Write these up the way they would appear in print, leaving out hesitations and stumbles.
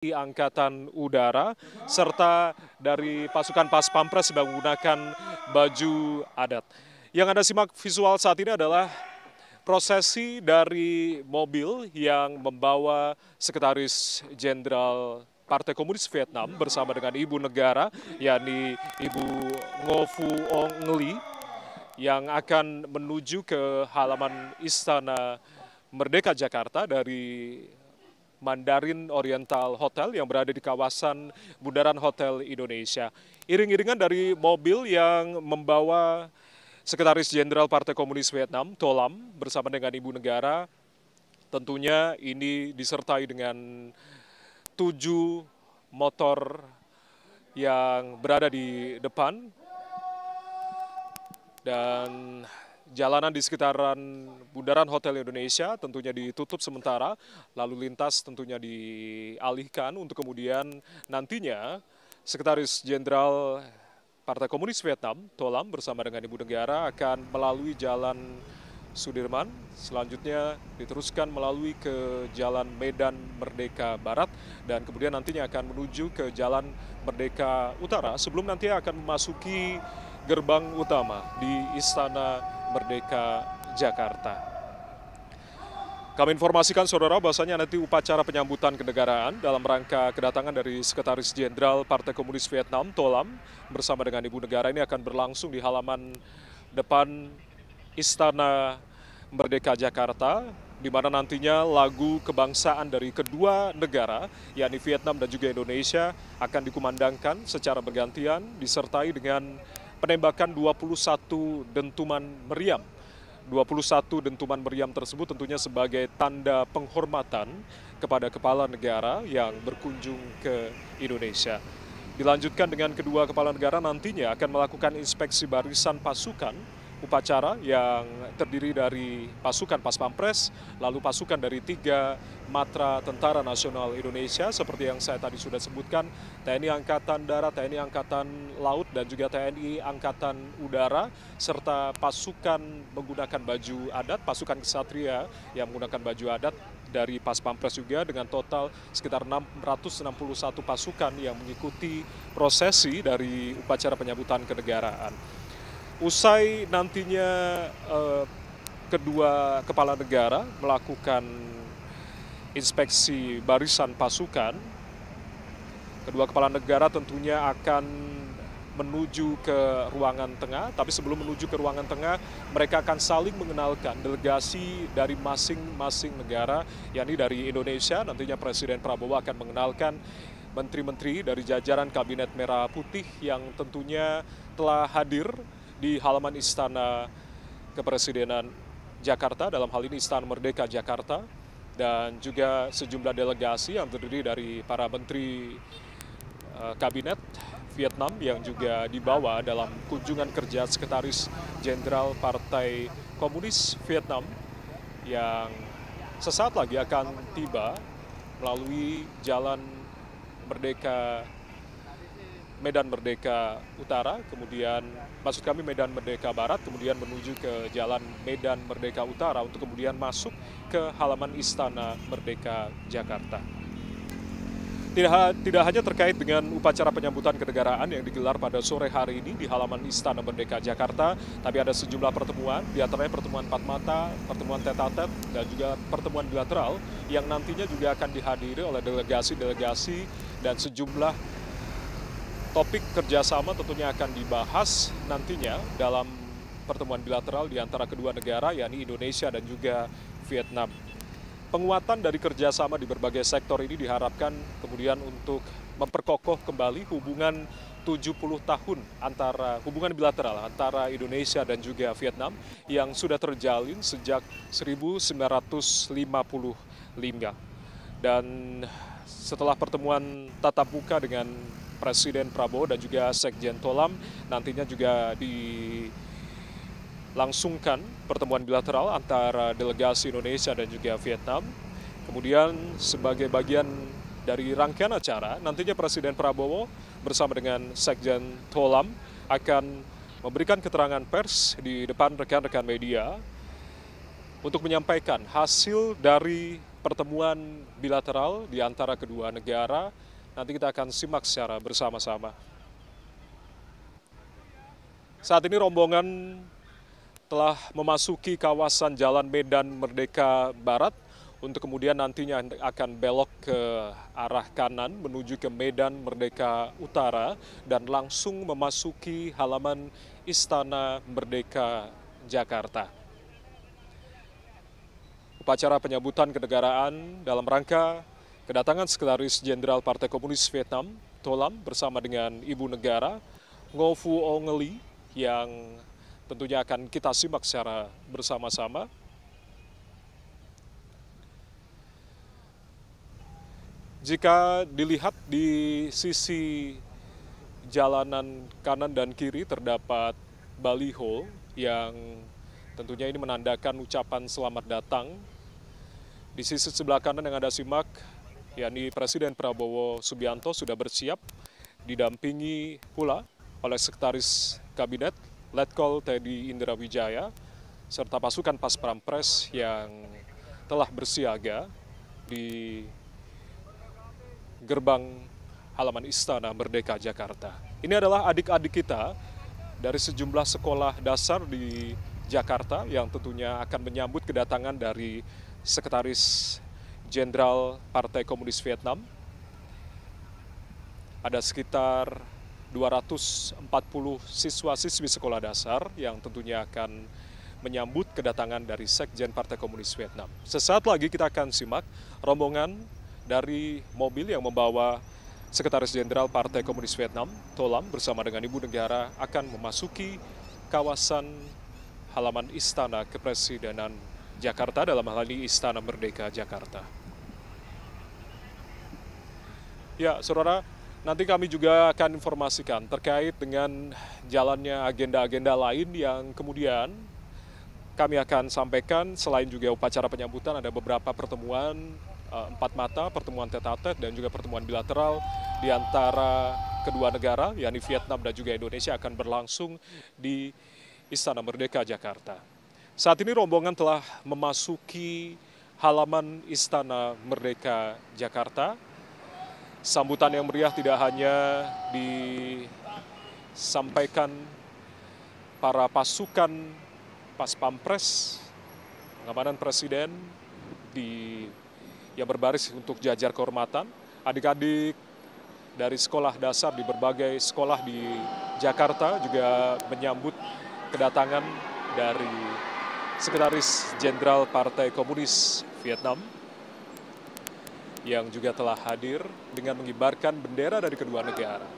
Angkatan Udara serta dari pasukan Pas Pampres menggunakan baju adat. Yang Anda simak visual saat ini adalah prosesi dari mobil yang membawa Sekretaris Jenderal Partai Komunis Vietnam bersama dengan Ibu Negara, yakni Ibu Ngo Phu Ong Ngli, yang akan menuju ke halaman Istana Merdeka Jakarta dari Mandarin Oriental Hotel yang berada di kawasan Bundaran Hotel Indonesia. Iring-iringan dari mobil yang membawa Sekretaris Jenderal Partai Komunis Vietnam, Tolam, bersama dengan Ibu Negara, tentunya ini disertai dengan 7 motor yang berada di depan, dan jalanan di sekitaran Bundaran Hotel Indonesia tentunya ditutup sementara, lalu lintas tentunya dialihkan untuk kemudian nantinya Sekretaris Jenderal Partai Komunis Vietnam, Tolam, bersama dengan Ibu Negara akan melalui Jalan Sudirman, selanjutnya diteruskan melalui ke Jalan Medan Merdeka Barat, dan kemudian nantinya akan menuju ke Jalan Merdeka Utara sebelum nanti akan memasuki gerbang utama di Istana Merdeka Jakarta. Kami informasikan saudara bahwasanya nanti upacara penyambutan kenegaraan dalam rangka kedatangan dari Sekretaris Jenderal Partai Komunis Vietnam, Tolam, bersama dengan Ibu Negara ini akan berlangsung di halaman depan Istana Merdeka Jakarta, di mana nantinya lagu kebangsaan dari kedua negara, yakni Vietnam dan juga Indonesia, akan dikumandangkan secara bergantian disertai dengan penembakan 21 dentuman meriam. 21 dentuman meriam tersebut tentunya sebagai tanda penghormatan kepada kepala negara yang berkunjung ke Indonesia. Dilanjutkan dengan kedua kepala negara nantinya akan melakukan inspeksi barisan pasukan upacara yang terdiri dari pasukan Pas Pampres, lalu pasukan dari 3 Matra Tentara Nasional Indonesia seperti yang saya tadi sudah sebutkan, TNI Angkatan Darat, TNI Angkatan Laut, dan juga TNI Angkatan Udara, serta pasukan menggunakan baju adat, pasukan kesatria yang menggunakan baju adat dari Pas Pampres juga, dengan total sekitar 661 pasukan yang mengikuti prosesi dari upacara penyambutan kenegaraan. Usai nantinya kedua kepala negara melakukan inspeksi barisan pasukan, kedua kepala negara tentunya akan menuju ke ruangan tengah, tapi sebelum menuju ke ruangan tengah, mereka akan saling mengenalkan delegasi dari masing-masing negara, yakni dari Indonesia, nantinya Presiden Prabowo akan mengenalkan menteri-menteri dari jajaran Kabinet Merah Putih yang tentunya telah hadir di halaman Istana Kepresidenan Jakarta, dalam hal ini Istana Merdeka Jakarta, dan juga sejumlah delegasi yang terdiri dari para menteri Kabinet Vietnam yang juga dibawa dalam kunjungan kerja Sekretaris Jenderal Partai Komunis Vietnam yang sesaat lagi akan tiba melalui Jalan Merdeka Medan Merdeka Utara, kemudian maksud kami Medan Merdeka Barat, kemudian menuju ke Jalan Medan Merdeka Utara untuk kemudian masuk ke halaman Istana Merdeka Jakarta. Tidak hanya terkait dengan upacara penyambutan kenegaraan yang digelar pada sore hari ini di halaman Istana Merdeka Jakarta, tapi ada sejumlah pertemuan, di antaranya pertemuan empat mata, pertemuan tete-a-tete, dan juga pertemuan bilateral yang nantinya juga akan dihadiri oleh delegasi-delegasi, dan sejumlah topik kerjasama tentunya akan dibahas nantinya dalam pertemuan bilateral di antara kedua negara, yakni Indonesia dan juga Vietnam. Penguatan dari kerjasama di berbagai sektor ini diharapkan kemudian untuk memperkokoh kembali hubungan 70 tahun antara hubungan bilateral antara Indonesia dan juga Vietnam yang sudah terjalin sejak 1955. Dan setelah pertemuan tatap muka dengan Presiden Prabowo dan juga Sekjen Tolam, nantinya juga dilangsungkan pertemuan bilateral antara delegasi Indonesia dan juga Vietnam. Kemudian sebagai bagian dari rangkaian acara, nantinya Presiden Prabowo bersama dengan Sekjen Tolam akan memberikan keterangan pers di depan rekan-rekan media untuk menyampaikan hasil dari pertemuan bilateral di antara kedua negara. Nanti kita akan simak secara bersama-sama. Saat ini rombongan telah memasuki kawasan Jalan Medan Merdeka Barat untuk kemudian nantinya akan belok ke arah kanan menuju ke Medan Merdeka Utara dan langsung memasuki halaman Istana Merdeka Jakarta. Upacara penyambutan kenegaraan dalam rangka kedatangan Sekretaris Jenderal Partai Komunis Vietnam, Tô Lam, bersama dengan Ibu Negara, Ngo Phu Ong Lee, yang tentunya akan kita simak secara bersama-sama. Jika dilihat di sisi jalanan kanan dan kiri terdapat baliho yang tentunya ini menandakan ucapan selamat datang. Di sisi sebelah kanan yang Anda simak, yakni Presiden Prabowo Subianto sudah bersiap didampingi pula oleh Sekretaris Kabinet Letkol Teddy Indra Wijaya serta pasukan Pas Pampres yang telah bersiaga di gerbang halaman Istana Merdeka Jakarta. Ini adalah adik-adik kita dari sejumlah sekolah dasar di Jakarta yang tentunya akan menyambut kedatangan dari Sekretaris Jenderal Partai Komunis Vietnam. Ada sekitar 240 siswa-siswi sekolah dasar yang tentunya akan menyambut kedatangan dari Sekjen Partai Komunis Vietnam. Sesaat lagi kita akan simak rombongan dari mobil yang membawa Sekretaris Jenderal Partai Komunis Vietnam, Tô Lam, bersama dengan Ibu Negara akan memasuki kawasan halaman Istana Kepresidenan Jakarta, dalam hal ini Istana Merdeka Jakarta. Ya, saudara, nanti kami juga akan informasikan terkait dengan jalannya agenda-agenda lain yang kemudian kami akan sampaikan. Selain juga upacara penyambutan, ada beberapa pertemuan empat mata, pertemuan tete-a-tete dan juga pertemuan bilateral di antara kedua negara, yakni Vietnam dan juga Indonesia, akan berlangsung di Istana Merdeka Jakarta. Saat ini rombongan telah memasuki halaman Istana Merdeka Jakarta. Sambutan yang meriah tidak hanya disampaikan para pasukan Pas Pampres, pengamanan Presiden yang berbaris untuk jajar kehormatan, adik-adik dari sekolah dasar di berbagai sekolah di Jakarta juga menyambut kedatangan dari Sekretaris Jenderal Partai Komunis Vietnam yang juga telah hadir dengan mengibarkan bendera dari kedua negara.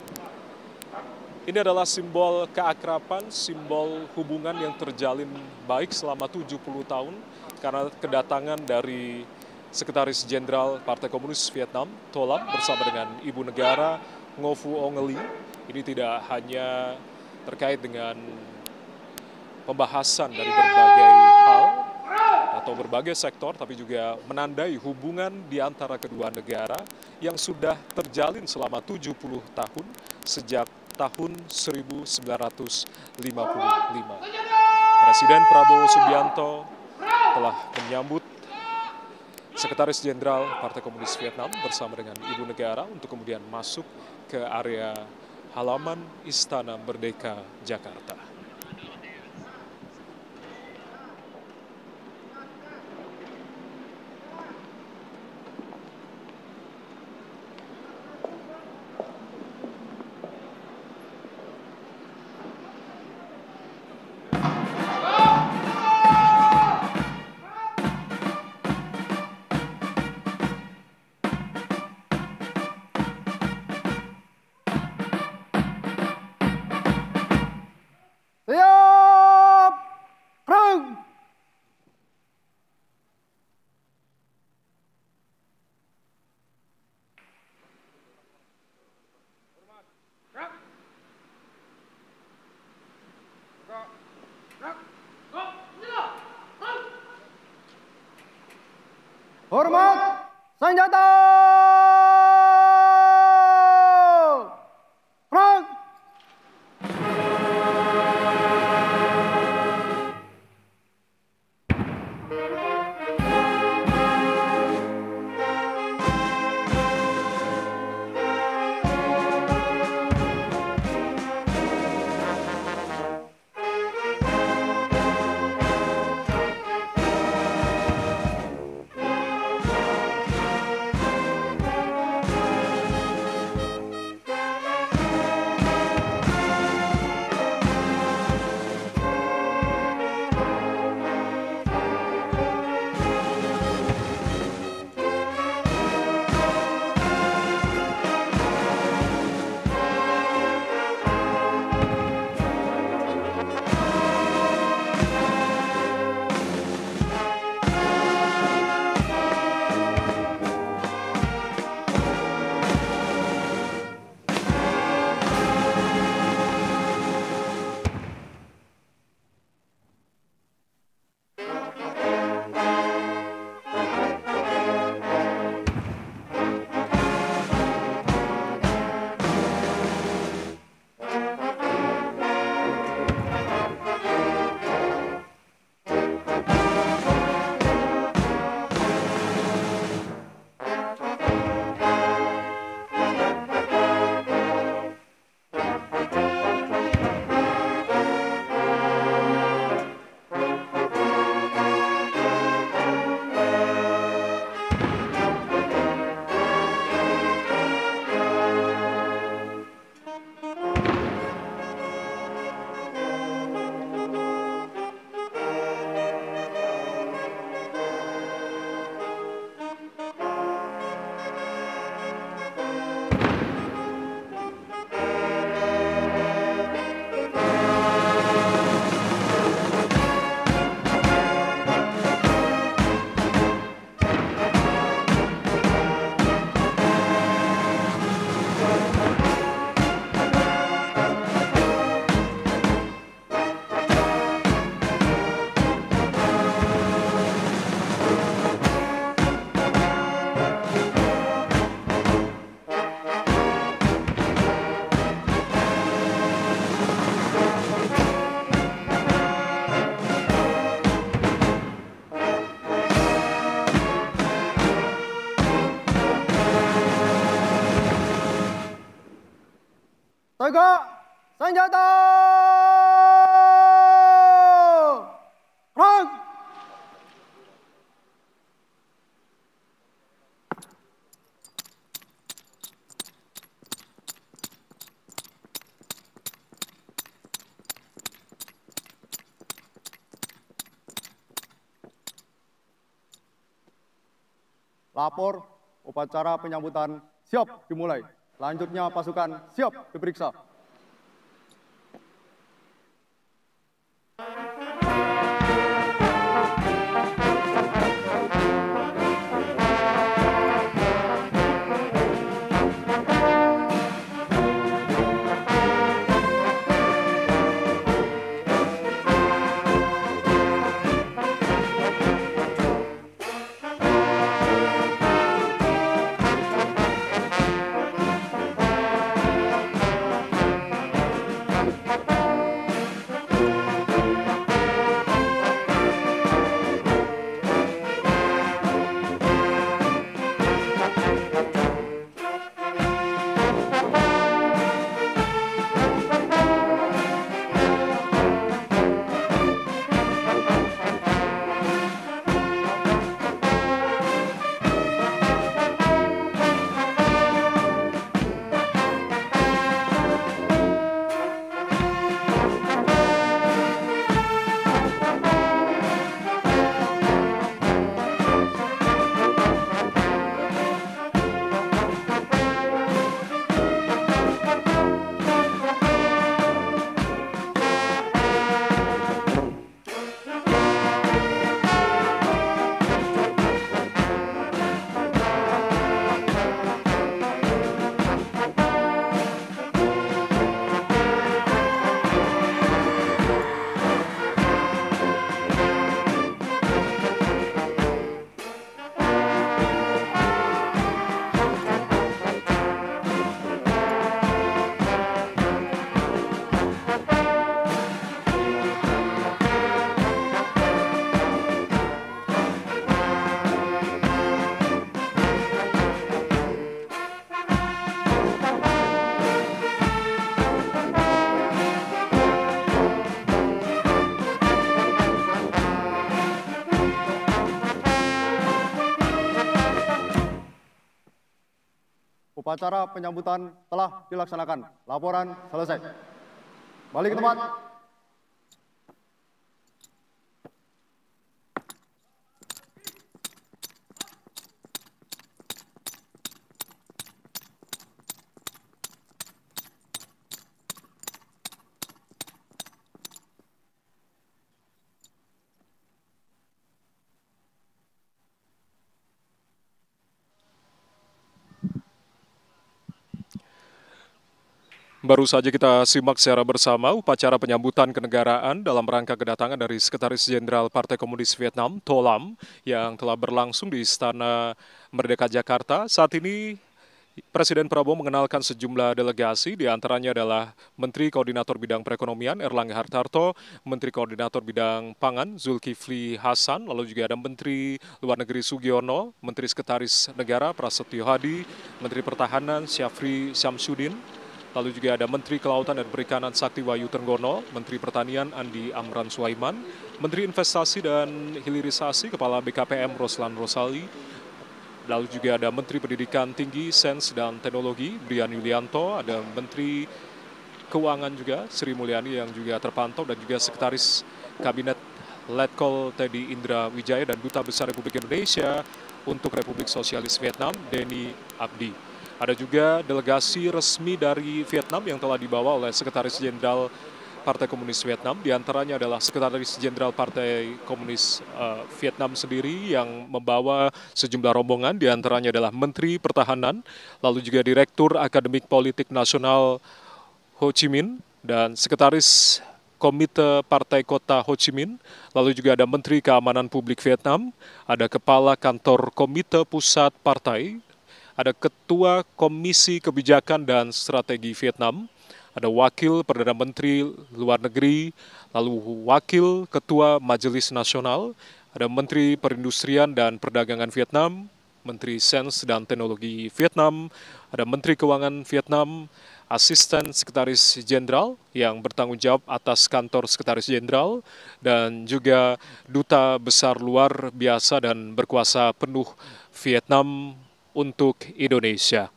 Ini adalah simbol keakraban, simbol hubungan yang terjalin baik selama 70 tahun karena kedatangan dari Sekretaris Jenderal Partai Komunis Vietnam, Tô Lam, bersama dengan Ibu Negara, Ngo Phu Ong Lee. Ini tidak hanya terkait dengan pembahasan dari berbagai hal atau berbagai sektor, tapi juga menandai hubungan di antara kedua negara yang sudah terjalin selama 70 tahun sejak tahun 1955. Presiden Prabowo Subianto telah menyambut Sekretaris Jenderal Partai Komunis Vietnam bersama dengan Ibu Negara untuk kemudian masuk ke area halaman Istana Merdeka Jakarta. Siap! Perang! Hormat senjata! Perang! tegak, senjata, perang. Lapor, upacara penyambutan siap dimulai. Selanjutnya pasukan siap diperiksa. Upacara penyambutan telah dilaksanakan. Laporan selesai. Balik ke tempat. Baru saja kita simak secara bersama upacara penyambutan kenegaraan dalam rangka kedatangan dari Sekretaris Jenderal Partai Komunis Vietnam, Tho Lam, yang telah berlangsung di Istana Merdeka Jakarta. Saat ini Presiden Prabowo mengenalkan sejumlah delegasi, diantaranya adalah Menteri Koordinator Bidang Perekonomian Erlangga Hartarto, Menteri Koordinator Bidang Pangan Zulkifli Hasan, lalu juga ada Menteri Luar Negeri Sugiono, Menteri Sekretaris Negara Prasetyo Hadi, Menteri Pertahanan Syafri Syamsuddin, lalu juga ada Menteri Kelautan dan Perikanan Sakti Wahyu Trenggono, Menteri Pertanian Andi Amran Sulaiman, Menteri Investasi dan Hilirisasi Kepala BKPM Roslan Rosali, lalu juga ada Menteri Pendidikan Tinggi, Sains dan Teknologi Brian Yulianto, ada Menteri Keuangan juga Sri Mulyani yang juga terpantau, dan juga Sekretaris Kabinet Letkol Teddy Indra Wijaya dan Duta Besar Republik Indonesia untuk Republik Sosialis Vietnam Denny Abdi. Ada juga delegasi resmi dari Vietnam yang telah dibawa oleh Sekretaris Jenderal Partai Komunis Vietnam. Di antaranya adalah Sekretaris Jenderal Partai Komunis Vietnam sendiri yang membawa sejumlah rombongan. Di antaranya adalah Menteri Pertahanan, lalu juga Direktur Akademik Politik Nasional Ho Chi Minh, dan Sekretaris Komite Partai Kota Ho Chi Minh, lalu juga ada Menteri Keamanan Publik Vietnam, ada Kepala Kantor Komite Pusat Partai, ada Ketua Komisi Kebijakan dan Strategi Vietnam, ada Wakil Perdana Menteri Luar Negeri, lalu Wakil Ketua Majelis Nasional, ada Menteri Perindustrian dan Perdagangan Vietnam, Menteri Sains dan Teknologi Vietnam, ada Menteri Keuangan Vietnam, Asisten Sekretaris Jenderal yang bertanggung jawab atas kantor Sekretaris Jenderal, dan juga Duta Besar Luar Biasa dan Berkuasa Penuh Vietnam untuk Indonesia.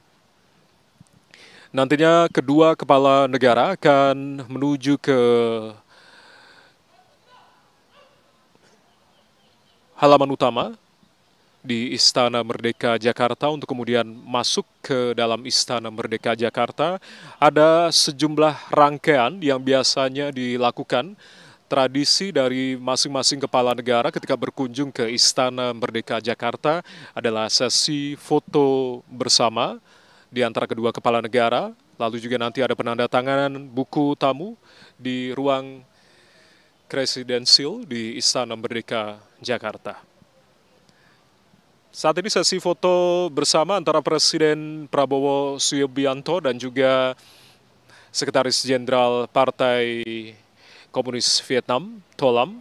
Nantinya kedua kepala negara akan menuju ke halaman utama di Istana Merdeka Jakarta untuk kemudian masuk ke dalam Istana Merdeka Jakarta. Ada sejumlah rangkaian yang biasanya dilakukan, tradisi dari masing-masing kepala negara ketika berkunjung ke Istana Merdeka Jakarta adalah sesi foto bersama di antara kedua kepala negara, lalu juga nanti ada penandatanganan buku tamu di ruang presidensil di Istana Merdeka Jakarta. Saat ini sesi foto bersama antara Presiden Prabowo Subianto dan juga Sekretaris Jenderal Partai Komunis Vietnam, Tholam.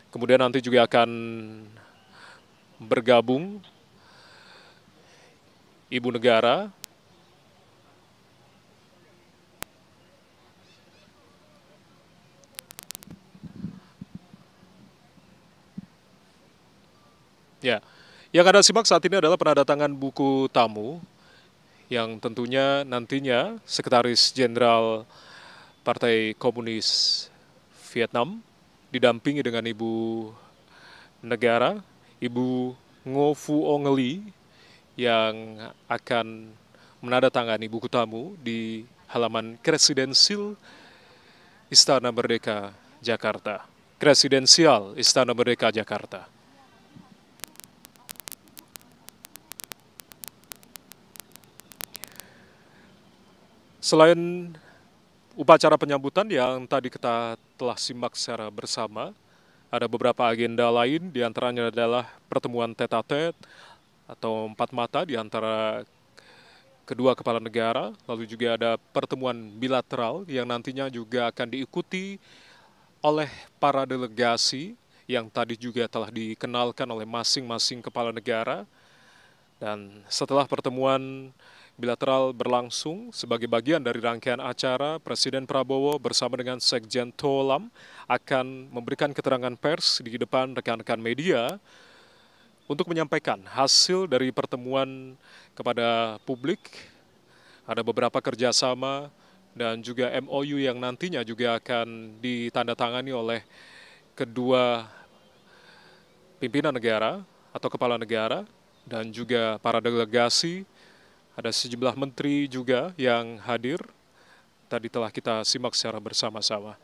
Kemudian nanti juga akan bergabung Ibu Negara, ya. Yang Anda simak saat ini adalah penandatangan buku tamu yang tentunya nantinya Sekretaris Jenderal Partai Komunis Vietnam didampingi dengan Ibu Negara, Ibu Ngo Phu Ong Lee, yang akan menandatangani buku tamu di halaman presidensil Istana Merdeka Jakarta. Presidensial Istana Merdeka Jakarta. Selain upacara penyambutan yang tadi kita telah simak secara bersama, ada beberapa agenda lain, diantaranya adalah pertemuan tete-a-tete atau empat mata di antara kedua kepala negara, lalu juga ada pertemuan bilateral yang nantinya juga akan diikuti oleh para delegasi yang tadi juga telah dikenalkan oleh masing-masing kepala negara. Dan setelah pertemuan bilateral berlangsung sebagai bagian dari rangkaian acara, Presiden Prabowo bersama dengan Sekjen Tholam akan memberikan keterangan pers di depan rekan-rekan media untuk menyampaikan hasil dari pertemuan kepada publik. Ada beberapa kerjasama dan juga MOU yang nantinya juga akan ditandatangani oleh kedua pimpinan negara atau kepala negara dan juga para delegasi. Ada sejumlah menteri juga yang hadir. Tadi telah kita simak secara bersama-sama.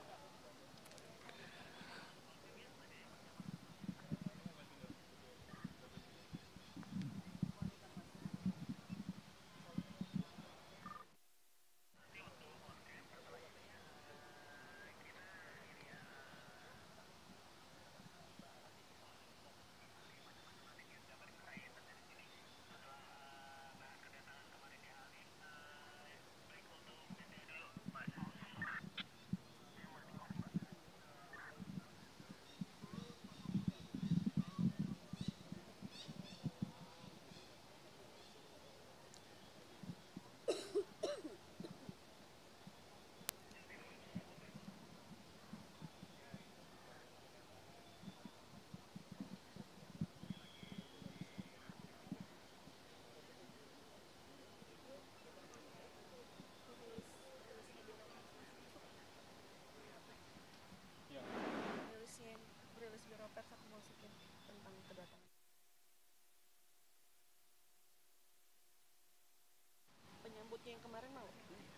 Penyambutnya yang kemarin mau?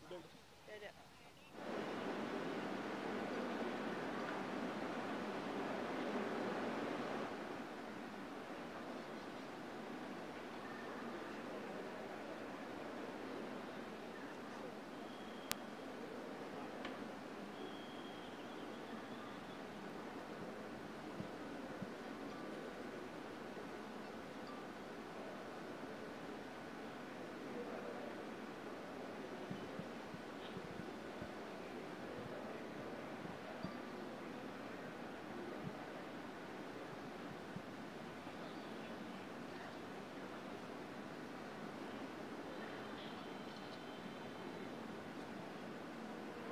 Udah ada.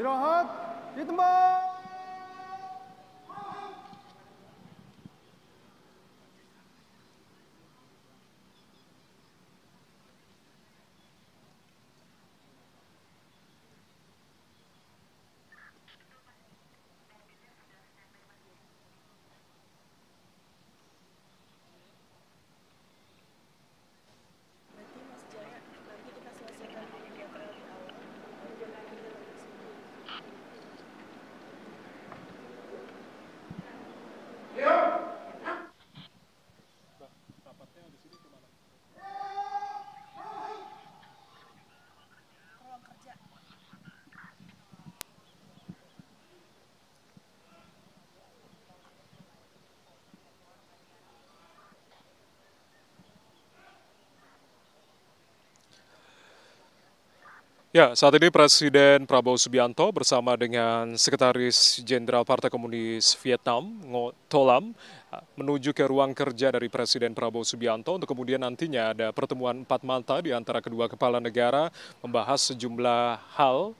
Istirahat di tempat. Berarti Mas Jaya, nanti kita selesaikan dulu bilateral di awal, baru belakangan kita lanjut sendiri. Ruang kerja. Ya, saat ini Presiden Prabowo Subianto bersama dengan Sekretaris Jenderal Partai Komunis Vietnam, Ngo Tholam, menuju ke ruang kerja dari Presiden Prabowo Subianto untuk kemudian nantinya ada pertemuan empat mata di antara kedua kepala negara membahas sejumlah hal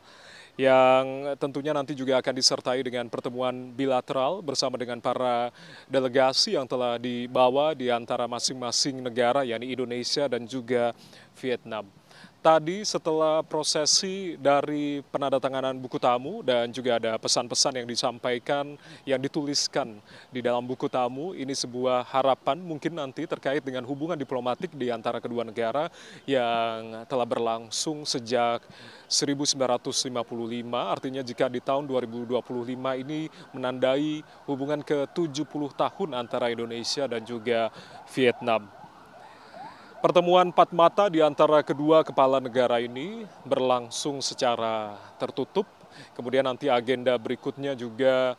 yang tentunya nanti juga akan disertai dengan pertemuan bilateral bersama dengan para delegasi yang telah dibawa di antara masing-masing negara, yakni Indonesia dan juga Vietnam. Tadi setelah prosesi dari penandatanganan buku tamu dan juga ada pesan-pesan yang disampaikan, yang dituliskan di dalam buku tamu, ini sebuah harapan mungkin nanti terkait dengan hubungan diplomatik di antara kedua negara yang telah berlangsung sejak 1955, artinya jika di tahun 2025 ini menandai hubungan ke-70 tahun antara Indonesia dan juga Vietnam. Pertemuan empat mata di antara kedua kepala negara ini berlangsung secara tertutup. Kemudian nanti agenda berikutnya juga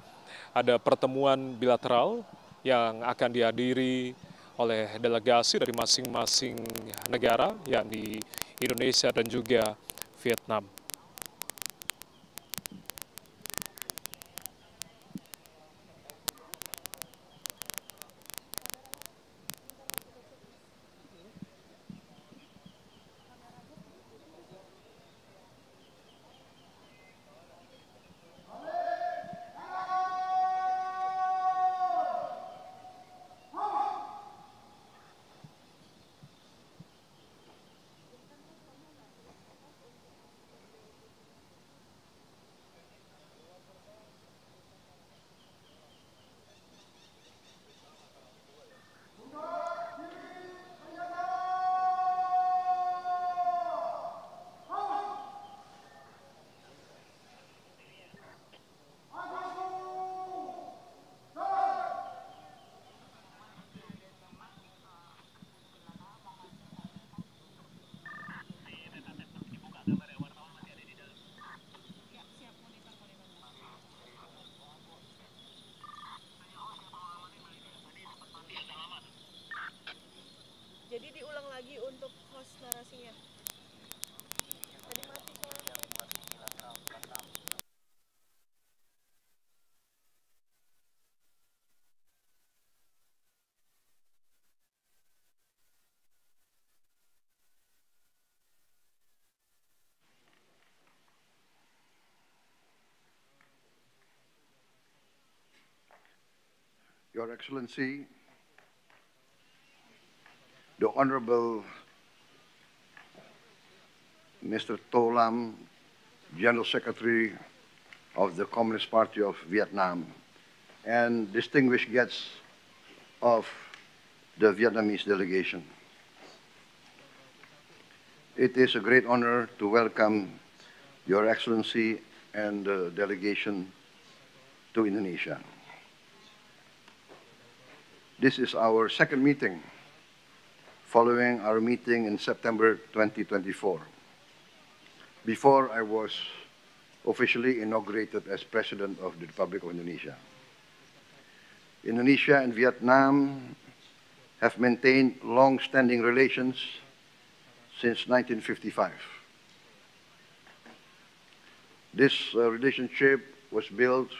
ada pertemuan bilateral yang akan dihadiri oleh delegasi dari masing-masing negara, yakni Indonesia dan juga Vietnam. Jadi diulang lagi untuk host narasinya. Tadi mati soalnya. Your Excellency, the Honorable Mr. To Lam, General Secretary of the Communist Party of Vietnam, and distinguished guests of the Vietnamese delegation. It is a great honor to welcome Your Excellency and the delegation to Indonesia. This is our second meeting following our meeting in September 2024, before I was officially inaugurated as President of the Republic of Indonesia. Indonesia and Vietnam have maintained long-standing relations since 1955. This relationship was built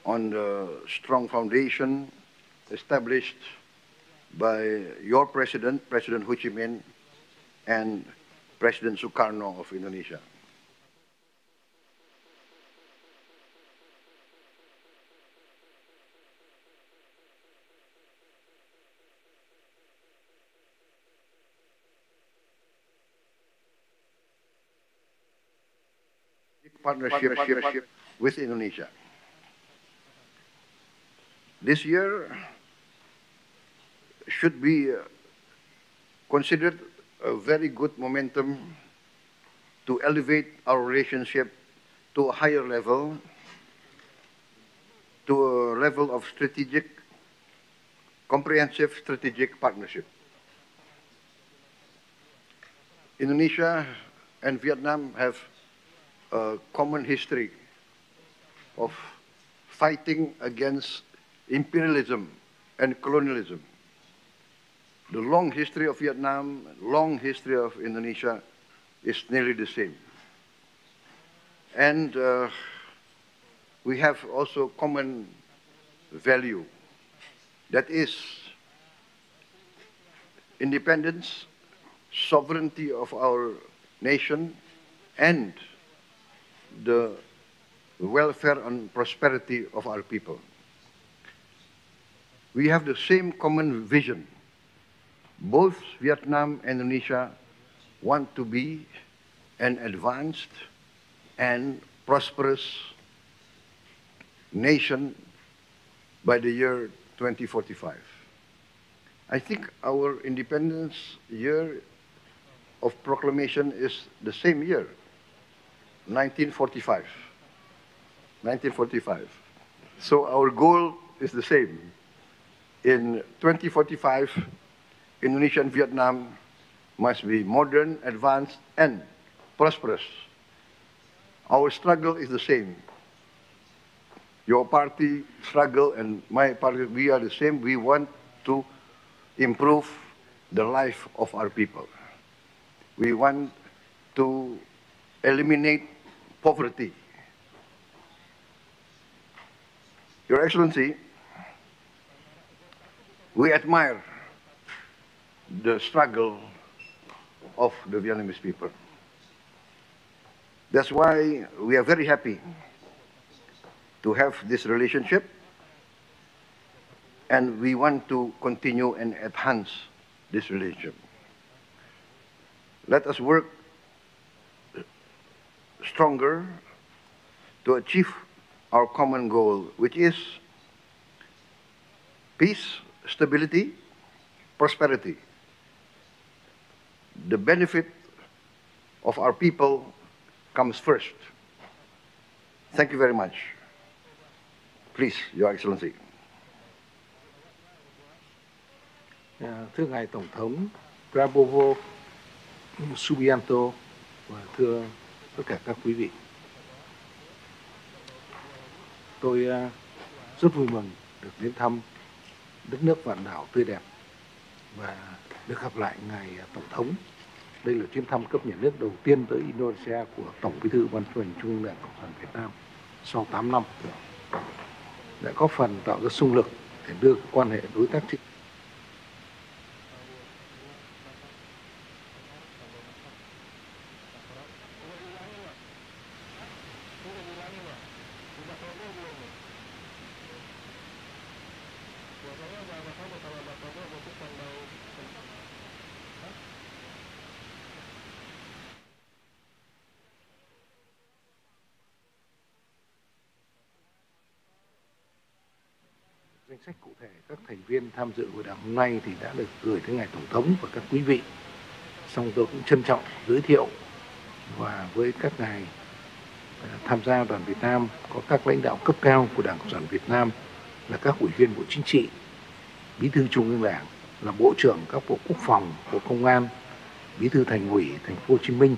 on the strong foundation established by your President, President Ho Chi Minh, and President Sukarno of Indonesia. partnership with Indonesia. This year should be considered a very good momentum to elevate our relationship to a higher level, to a level of comprehensive strategic partnership. Indonesia and Vietnam have a common history of fighting against imperialism and colonialism. The long history of Vietnam, long history of Indonesia is nearly the same. And we have also common value, that is independence, sovereignty of our nation, and the welfare and prosperity of our people. We have the same common vision. Both Vietnam and Indonesia want to be an advanced and prosperous nation by the year 2045. I think our independence year of proclamation is the same year, 1945. 1945. So our goal is the same. In 2045, Indonesia and Vietnam must be modern, advanced, and prosperous. Our struggle is the same. Your party struggle and my party, we are the same. We want to improve the life of our people. We want to eliminate poverty. Your Excellency, we admire the struggle of the Vietnamese people. That's why we are very happy to have this relationship, and we want to continue and enhance this relationship. Let us work stronger to achieve our common goal, which is peace, stability, prosperity. The benefit of our people comes first. Thank you very much. Please, Your Excellency. Thưa Ngài Tổng thống Prabowo Subianto và thưa tất cả các quý vị, tôi rất vui mừng được đến thăm đất nước vạn đảo tươi đẹp và được gặp lại Ngài Tổng thống. Đây là chuyến thăm cấp nhà nước đầu tiên tới Indonesia của Tổng Bí thư Ban chấp hành Trung ương Đảng Cộng sản Việt Nam sau 8 năm, đã góp phần tạo ra xung lực để đưa quan hệ đối tác chiến. Danh sách cụ thể các thành viên tham dự hội đàm hôm nay thì đã được gửi tới Ngài Tổng thống và các quý vị. Song tôi cũng trân trọng giới thiệu và với các ngài tham gia đoàn Việt Nam có các lãnh đạo cấp cao của Đảng Cộng sản Việt Nam là các ủy viên Bộ Chính trị, Bí thư Trung ương Đảng, là Bộ trưởng các Bộ Quốc phòng, Bộ Công an, Bí thư Thành ủy Thành phố Hồ Chí Minh,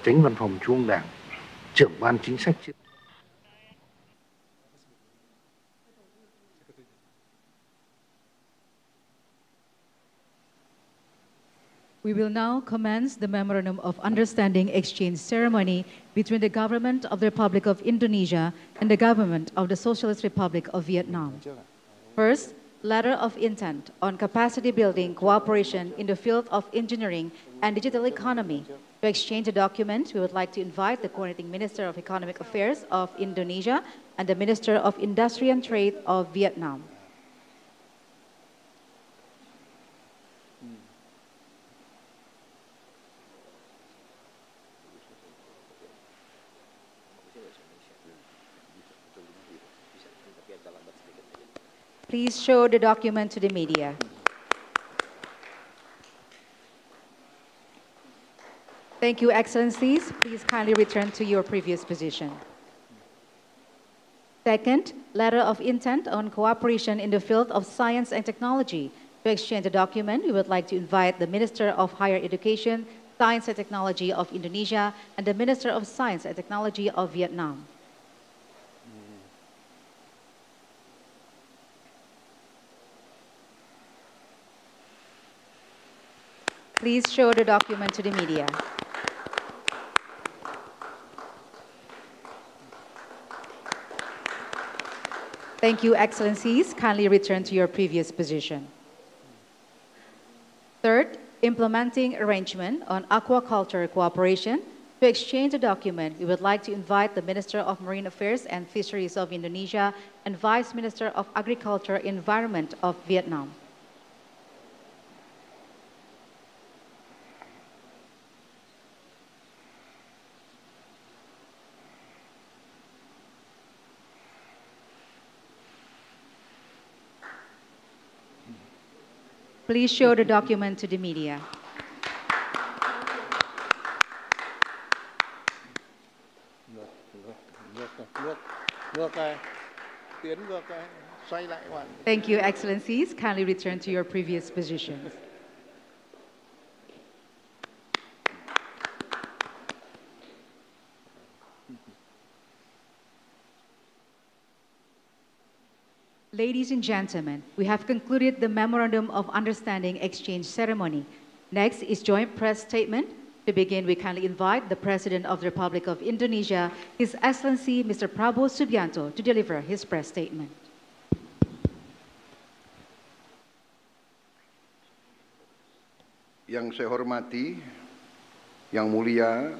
Chánh Văn phòng Trung ương Đảng, Trưởng ban Chính sách. We will now commence the Memorandum of Understanding exchange ceremony between the Government of the Republic of Indonesia and the Government of the Socialist Republic of Vietnam. First, letter of intent on capacity building cooperation in the field of engineering and digital economy. To exchange a document, we would like to invite the Coordinating Minister of Economic Affairs of Indonesia and the Minister of Industry and Trade of Vietnam. Please show the document to the media. Thank you, Excellencies. Please kindly return to your previous position. Second, letter of intent on cooperation in the field of science and technology. To exchange a document, we would like to invite the Minister of Higher Education, Science and Technology of Indonesia and the Minister of Science and Technology of Vietnam. Please show the document to the media. Thank you, Excellencies. Kindly return to your previous position. Third, implementing arrangement on aquaculture cooperation. To exchange a document, we would like to invite the Minister of Marine Affairs and Fisheries of Indonesia and Vice Minister of Agriculture and Environment of Vietnam. Please show the document to the media. Thank you, Excellencies. Kindly return to your previous positions. Ladies and gentlemen, we have concluded the Memorandum of Understanding exchange ceremony. Next is joint press statement. To begin, we kindly invite the President of the Republic of Indonesia, His Excellency Mr. Prabowo Subianto, to deliver his press statement. Yang saya hormati, Yang Mulia,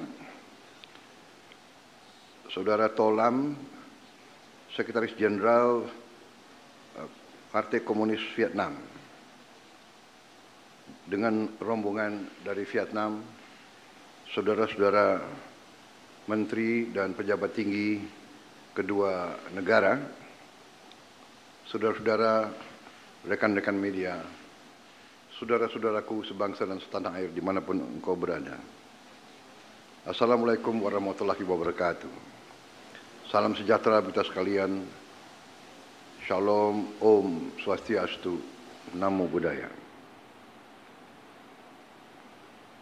Saudara Tolam, Sekretaris Jenderal Partai Komunis Vietnam, dengan rombongan dari Vietnam, saudara-saudara menteri dan pejabat tinggi kedua negara, saudara-saudara rekan-rekan media, saudara-saudaraku sebangsa dan setanah air dimanapun engkau berada. Assalamualaikum warahmatullahi wabarakatuh. Salam sejahtera kita sekalian. Shalom, Om Swastiastu, Namo Buddhaya.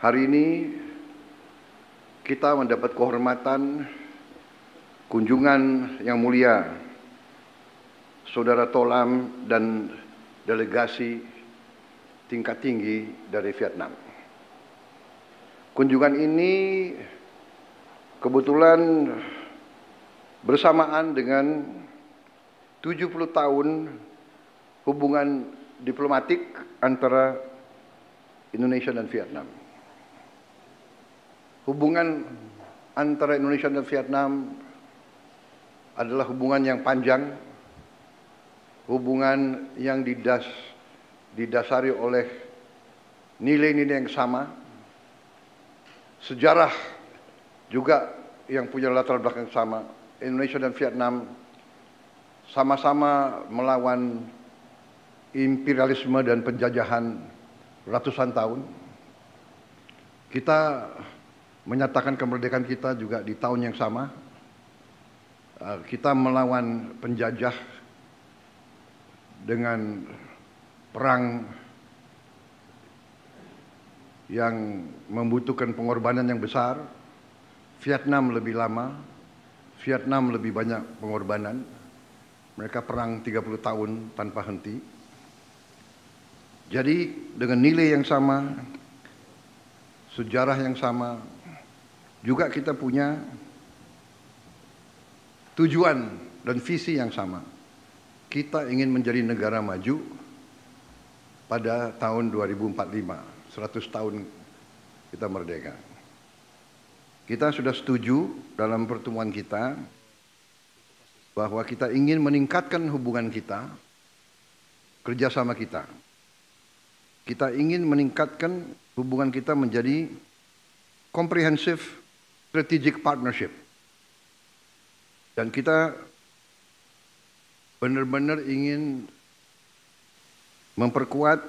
Hari ini kita mendapat kehormatan kunjungan yang mulia Saudara Tolam dan delegasi tingkat tinggi dari Vietnam. Kunjungan ini kebetulan bersamaan dengan 70 tahun hubungan diplomatik antara Indonesia dan Vietnam. Hubungan antara Indonesia dan Vietnam adalah hubungan yang panjang, hubungan yang didasari oleh nilai-nilai yang sama, sejarah juga yang punya latar belakang sama. Indonesia dan Vietnam sama-sama melawan imperialisme dan penjajahan ratusan tahun. Kita menyatakan kemerdekaan kita juga di tahun yang sama. Kita melawan penjajah dengan perang yang membutuhkan pengorbanan yang besar. Vietnam lebih lama, Vietnam lebih banyak pengorbanan. Mereka perang 30 tahun tanpa henti. Jadi dengan nilai yang sama, sejarah yang sama, juga kita punya tujuan dan visi yang sama. Kita ingin menjadi negara maju pada tahun 2045, 100 tahun kita merdeka. Kita sudah setuju dalam pertemuan kita bahwa kita ingin meningkatkan hubungan kita, kerjasama kita. Kita ingin meningkatkan hubungan kita menjadi comprehensive strategic partnership. Dan kita benar-benar ingin memperkuat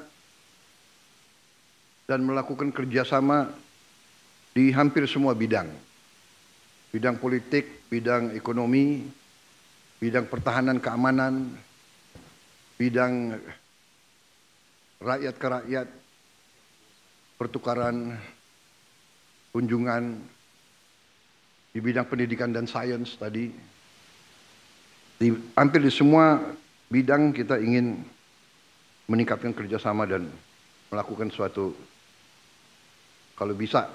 dan melakukan kerjasama di hampir semua bidang. Bidang politik, bidang ekonomi, bidang pertahanan keamanan, bidang rakyat ke rakyat, pertukaran, kunjungan, di bidang pendidikan dan sains tadi. Hampir di semua bidang kita ingin meningkatkan kerjasama dan melakukan suatu, kalau bisa,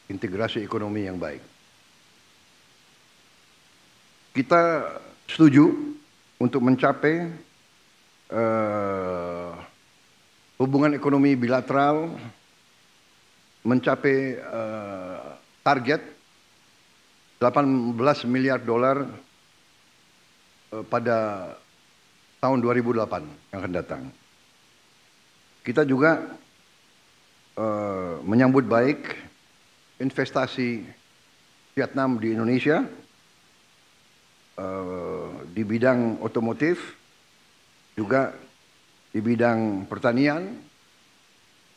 integrasi ekonomi yang baik. Kita setuju untuk mencapai hubungan ekonomi bilateral, mencapai target 18 miliar dolar pada tahun 2008 yang akan datang. Kita juga menyambut baik investasi Vietnam di Indonesia di bidang otomotif, juga di bidang pertanian,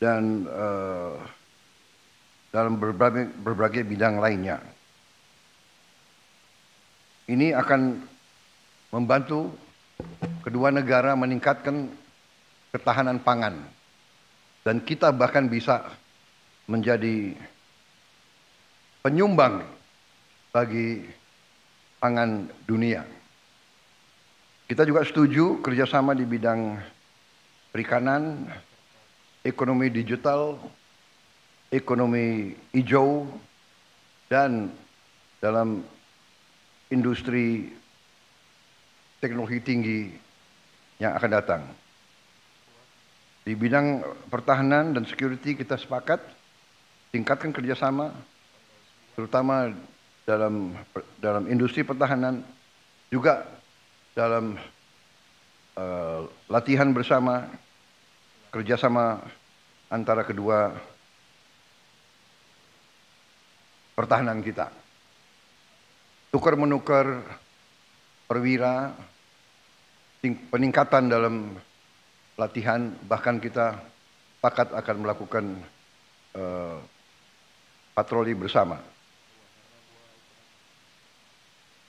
dan dalam berbagai bidang lainnya. Ini akan membantu kedua negara meningkatkan ketahanan pangan, dan kita bahkan bisa menjadi penyumbang bagi pangan dunia. Kita juga setuju kerjasama di bidang perikanan, ekonomi digital, ekonomi hijau, dan dalam industri teknologi tinggi yang akan datang. Di bidang pertahanan dan security kita sepakat tingkatkan kerjasama, terutama dalam industri pertahanan, juga dalam latihan bersama, kerjasama antara kedua pertahanan kita. Tukar-menukar perwira, peningkatan dalam latihan, bahkan kita sepakat akan melakukan patroli bersama.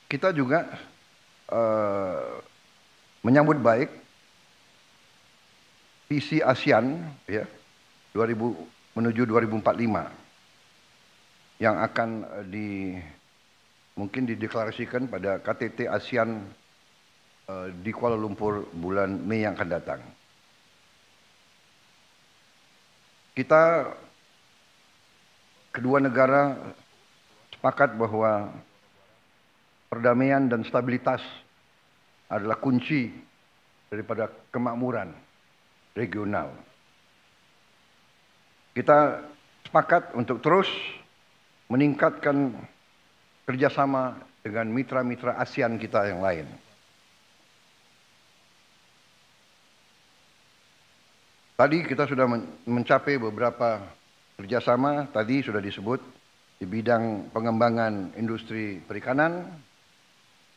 Kita juga menyambut baik visi ASEAN ya, menuju 2045 yang akan mungkin dideklarasikan pada KTT ASEAN di Kuala Lumpur bulan Mei yang akan datang. Kita kedua negara sepakat bahwa perdamaian dan stabilitas adalah kunci daripada kemakmuran regional. Kita sepakat untuk terus meningkatkan kerjasama dengan mitra-mitra ASEAN kita yang lain. Tadi kita sudah mencapai beberapa kerjasama, tadi sudah disebut di bidang pengembangan industri perikanan,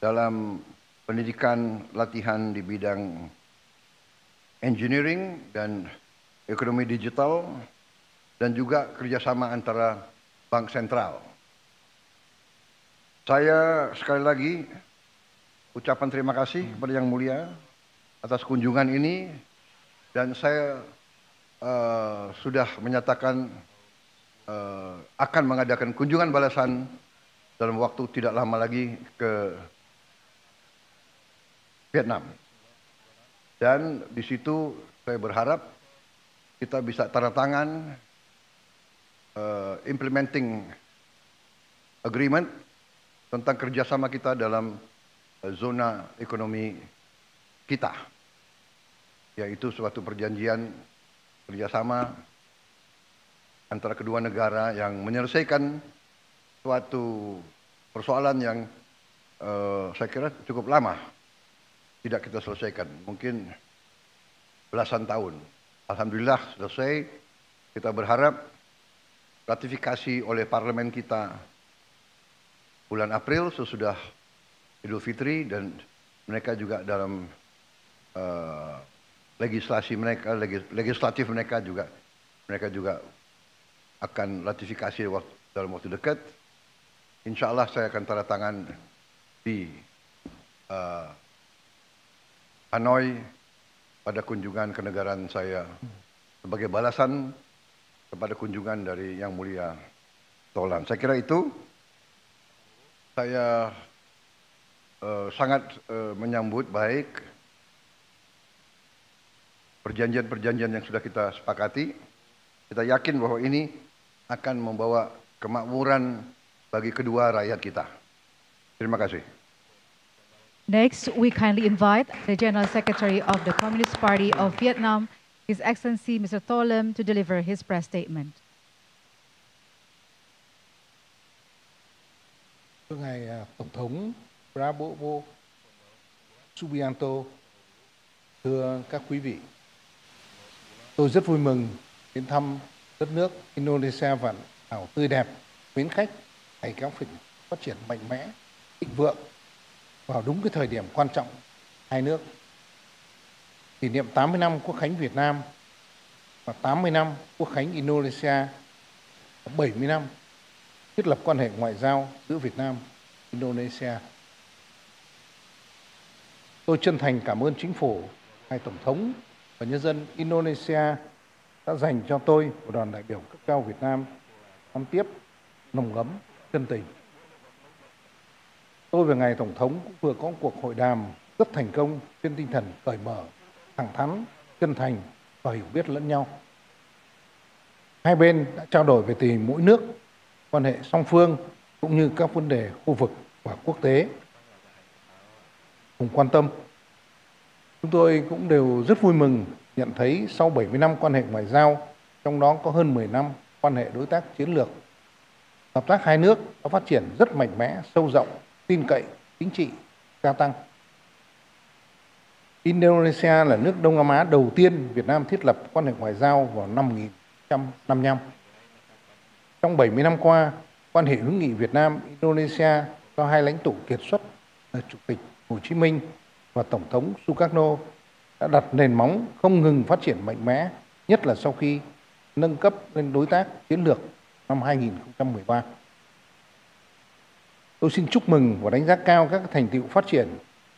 dalam pendidikan latihan di bidang engineering dan ekonomi digital, dan juga kerjasama antara bank sentral. Saya sekali lagi ucapan terima kasih kepada Yang Mulia atas kunjungan ini, dan saya sudah menyatakan akan mengadakan kunjungan balasan dalam waktu tidak lama lagi ke Vietnam. Dan di situ saya berharap kita bisa tanda tangan implementing agreement tentang kerjasama kita dalam zona ekonomi kita, yaitu suatu perjanjian kerjasama antara kedua negara yang menyelesaikan suatu persoalan yang saya kira cukup lama tidak kita selesaikan, mungkin belasan tahun. Alhamdulillah selesai. Kita berharap ratifikasi oleh parlemen kita bulan April sesudah Idul Fitri, dan mereka juga dalam legislatif mereka juga akan ratifikasi dalam waktu dekat. Insya Allah saya akan tanda tangan di Hanoi pada kunjungan kenegaraan saya sebagai balasan kepada kunjungan dari Yang Mulia Tolan. Saya kira itu. Saya sangat menyambut baik perjanjian-perjanjian yang sudah kita sepakati. Kita yakin bahwa ini akan membawa kemakmuran bagi kedua rakyat kita. Terima kasih. Next, we kindly invite the General Secretary of the Communist Party of Vietnam, His Excellency Mr. To Lam, to deliver his press statement. Thưa Ngài Tổng thống Prabowo Subianto, thưa các quý vị, tôi rất vui mừng đến thăm đất nước Indonesia vạn hảo tươi đẹp, mến khách, ngày càng phát triển mạnh mẽ, thịnh vượng vào đúng cái thời điểm quan trọng hai nước. Kỷ niệm 80 năm Quốc khánh Việt Nam và 80 năm Quốc khánh Indonesia, 70 năm thiết lập quan hệ ngoại giao giữa Việt Nam và Indonesia. Tôi chân thành cảm ơn Chính phủ, Ngài Tổng thống và nhân dân Indonesia đã dành cho tôi và đoàn đại biểu cấp cao Việt Nam đón tiếp nồng ấm, chân tình. Tôi và Ngài Tổng thống cũng vừa có cuộc hội đàm rất thành công trên tinh thần cởi mở, thẳng thắn, chân thành và hiểu biết lẫn nhau. Hai bên đã trao đổi về tình hình mỗi nước, quan hệ song phương cũng như các vấn đề khu vực và quốc tế cùng quan tâm. Chúng tôi cũng đều rất vui mừng nhận thấy sau 70 năm quan hệ ngoại giao, trong đó có hơn 10 năm quan hệ đối tác chiến lược, hợp tác hai nước đã phát triển rất mạnh mẽ, sâu rộng, tin cậy, chính trị gia tăng. Indonesia là nước Đông Nam Á đầu tiên Việt Nam thiết lập quan hệ ngoại giao vào năm 1955. Trong 70 năm qua, quan hệ hữu nghị Việt Nam-Indonesia do hai lãnh tụ kiệt xuất là Chủ tịch Hồ Chí Minh và Tổng thống Sukarno đã đặt nền móng không ngừng phát triển mạnh mẽ, nhất là sau khi nâng cấp lên đối tác chiến lược năm 2013. Tôi xin chúc mừng và đánh giá cao các thành tựu phát triển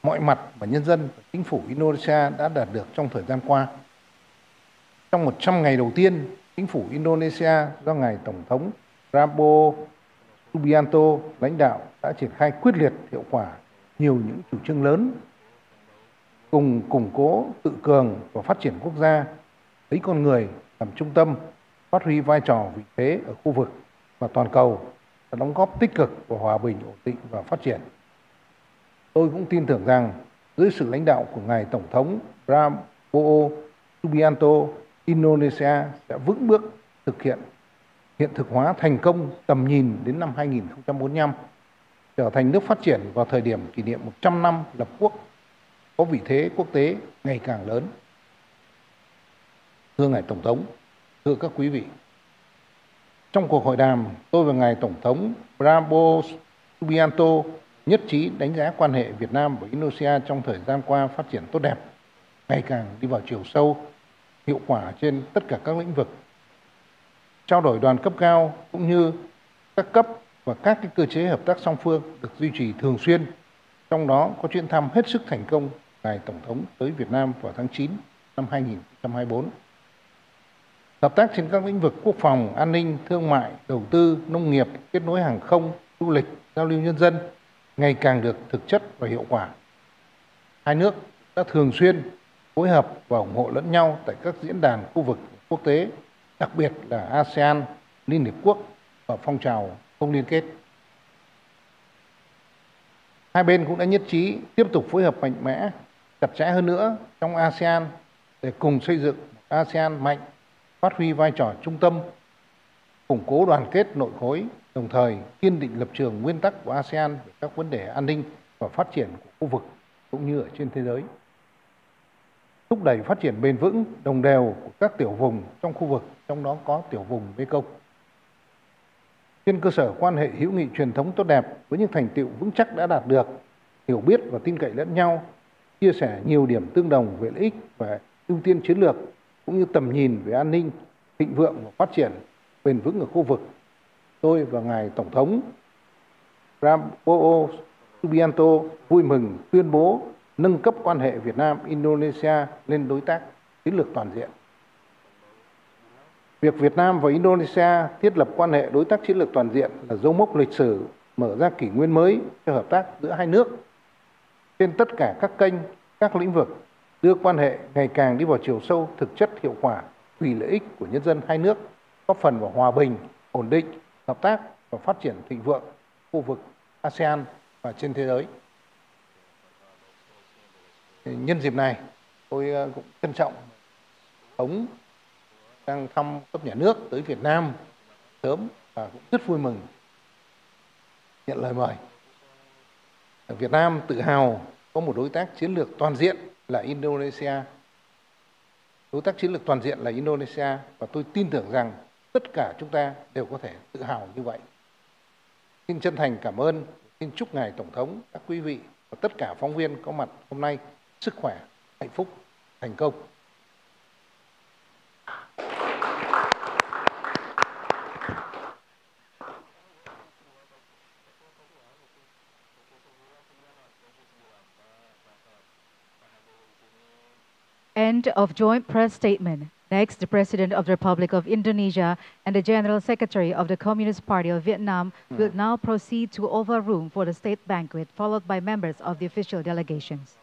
mọi mặt mà nhân dân và chính phủ Indonesia đã đạt được trong thời gian qua. Trong 100 ngày đầu tiên, chính phủ Indonesia do Ngài Tổng thống Prabowo Subianto lãnh đạo đã triển khai quyết liệt hiệu quả nhiều những chủ trương lớn, cùng củng cố tự cường và phát triển quốc gia, lấy con người làm trung tâm, phát huy vai trò vị thế ở khu vực và toàn cầu, và đóng góp tích cực vào hòa bình, ổn định và phát triển. Tôi cũng tin tưởng rằng dưới sự lãnh đạo của Ngài Tổng thống Prabowo Subianto, Indonesia sẽ vững bước hiện thực hóa thành công tầm nhìn đến năm 2045, trở thành nước phát triển vào thời điểm kỷ niệm 100 năm lập quốc, có vị thế quốc tế ngày càng lớn. Thưa Ngài Tổng thống, thưa các quý vị, trong cuộc hội đàm, tôi và Ngài Tổng thống Prabowo Subianto nhất trí đánh giá quan hệ Việt Nam và Indonesia trong thời gian qua phát triển tốt đẹp, ngày càng đi vào chiều sâu, hiệu quả trên tất cả các lĩnh vực. Trao đổi đoàn cấp cao cũng như các cấp và các cơ chế hợp tác song phương được duy trì thường xuyên, trong đó có chuyến thăm hết sức thành công Ngài Tổng thống tới Việt Nam vào tháng 9 năm 2024. Hợp tác trên các lĩnh vực quốc phòng, an ninh, thương mại, đầu tư, nông nghiệp, kết nối hàng không, du lịch, giao lưu nhân dân ngày càng được thực chất và hiệu quả. Hai nước đã thường xuyên phối hợp và ủng hộ lẫn nhau tại các diễn đàn khu vực quốc tế, đặc biệt là ASEAN, Liên Hiệp Quốc và phong trào không liên kết. Hai bên cũng đã nhất trí tiếp tục phối hợp mạnh mẽ, chặt chẽ hơn nữa trong ASEAN để cùng xây dựng ASEAN mạnh, phát huy vai trò trung tâm, củng cố đoàn kết nội khối, đồng thời kiên định lập trường nguyên tắc của ASEAN về các vấn đề an ninh và phát triển của khu vực cũng như ở trên thế giới. Thúc đẩy phát triển bền vững, đồng đều của các tiểu vùng trong khu vực, trong đó có tiểu vùng Mekong. Trên cơ sở quan hệ hữu nghị truyền thống tốt đẹp với những thành tựu vững chắc đã đạt được, hiểu biết và tin cậy lẫn nhau, chia sẻ nhiều điểm tương đồng về lợi ích và ưu tiên chiến lược cũng như tầm nhìn về an ninh, thịnh vượng và phát triển bền vững ở khu vực, tôi và ngài Tổng thống Prabowo Subianto vui mừng tuyên bố nâng cấp quan hệ Việt Nam-Indonesia lên đối tác chiến lược toàn diện. Việc Việt Nam và Indonesia thiết lập quan hệ đối tác chiến lược toàn diện là dấu mốc lịch sử mở ra kỷ nguyên mới cho hợp tác giữa hai nước trên tất cả các kênh, các lĩnh vực, đưa quan hệ ngày càng đi vào chiều sâu, thực chất, hiệu quả vì lợi ích của nhân dân hai nước, góp phần vào hòa bình, ổn định, hợp tác và phát triển thịnh vượng khu vực ASEAN và trên thế giới. Nhân dịp này, tôi cũng trân trọng Tổng đang thăm cấp nhà nước tới Việt Nam sớm và cũng rất vui mừng nhận lời mời. Việt Nam tự hào có một đối tác chiến lược toàn diện là Indonesia. Đối tác chiến lược toàn diện là Indonesia và tôi tin tưởng rằng tất cả chúng ta đều có thể tự hào như vậy. Xin chân thành cảm ơn, xin chúc ngài Tổng thống, các quý vị và tất cả phóng viên có mặt hôm nay sức khỏe, hạnh phúc, thành công. End of joint press statement. Next, the President of the Republic of Indonesia and the General Secretary of the Communist Party of Vietnam will now proceed to Oval Room for the state banquet, followed by members of the official delegations.